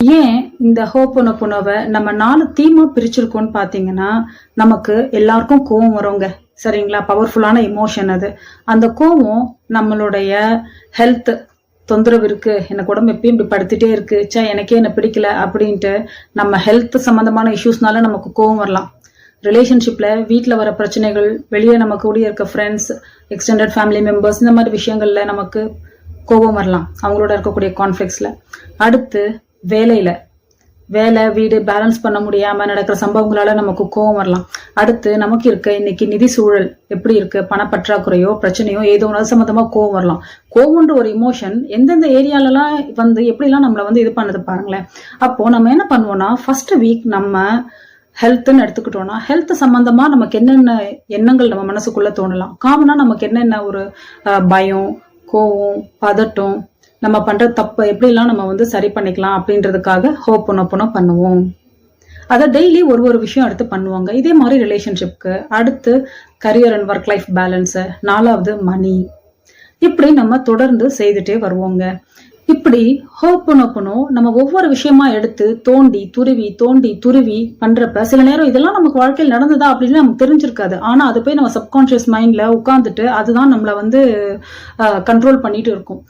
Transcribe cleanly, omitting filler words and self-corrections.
ஏன் இந்த ஹோப்போனோபோனோவை நம்ம 4 தீமா பிரிச்சிருக்கோம்னு பாத்தீங்கன்னா, நமக்கு எல்லாருக்கும் கோவம் வருங்க. சரிங்களா? பவர்ஃபுல்லான எமோஷன் அது. அந்த கோவம் நம்மளுடைய ஹெல்த் தொந்தரவு இருக்கு, எனக்கு உடம்பு எப்பயும் இப்படி படுத்துட்டே இருக்கு, எனக்கே என்ன பிடிக்கல அப்படின்ட்டு நம்ம ஹெல்த் சம்பந்தமான இஷ்யூஸ்னால நமக்கு கோவம் வரலாம். ரிலேஷன்ஷிப்ல வீட்டில் வர பிரச்சனைகள், வெளியே நமக்கு கூட இருக்க ஃப்ரெண்ட்ஸ், எக்ஸ்டெண்டட் ஃபேமிலி மெம்பர்ஸ், இந்த மாதிரி விஷயங்கள்ல நமக்கு கோபம் வரலாம், அவங்களோட இருக்கக்கூடிய கான்ஃபிளிக்ஸ்ல. அடுத்து வேலை வீடு பேலன்ஸ் பண்ண முடியாம நடக்கிற சம்பவங்களால நமக்கு கோவம் வரலாம். அடுத்து நமக்கு இருக்க இன்னைக்கு நிதி சூழல் எப்படி இருக்கு, பணப்பற்றாக்குறையோ பிரச்சனையோ ஏதோ ஒன்று சம்பந்தமா கோவம் வரலாம். கோவம்ன்ற ஒரு இமோஷன் எந்தெந்த ஏரியாலலாம் எப்படிலாம் நம்மளை இது பண்ணுது பாருங்களேன். அப்போ நம்ம என்ன பண்ணுவோம்னா, ஃபர்ஸ்ட் வீக் நம்ம ஹெல்த்ன்னு எடுத்துக்கிட்டோம்னா, ஹெல்த் சம்பந்தமா நமக்கு என்னென்ன எண்ணங்கள் நம்ம மனசுக்குள்ள தோணலாம். காமனா நமக்கு என்னென்ன ஒரு பயம், கோவம், பதட்டம், நம்ம பண்ற தப்பு எப்படிலாம் நம்ம சரி பண்ணிக்கலாம் அப்படின்றதுக்காக ஹோப்போனோபோனோ பண்ணுவோம். அதை டெய்லி ஒரு விஷயம் எடுத்து பண்ணுவாங்க. இதே மாதிரி ரிலேஷன்ஷிப்க்கு, அடுத்து career and work life balance, 4வது மணி, இப்படி நம்ம தொடர்ந்து செய்துட்டே வருவோங்க. இப்படி ஹோப்போனோபோனோ நம்ம ஒவ்வொரு விஷயமா எடுத்து தோண்டி துருவி பண்றப்ப சில நேரம் இதெல்லாம் நமக்கு வாழ்க்கையில் நடந்ததா அப்படின்னு நமக்கு தெரிஞ்சிருக்காது. ஆனா அது போய் நம்ம சப்கான்சியஸ் மைண்ட்ல உட்கார்ந்துட்டு அதுதான் நம்மள கண்ட்ரோல் பண்ணிட்டு இருக்கும்.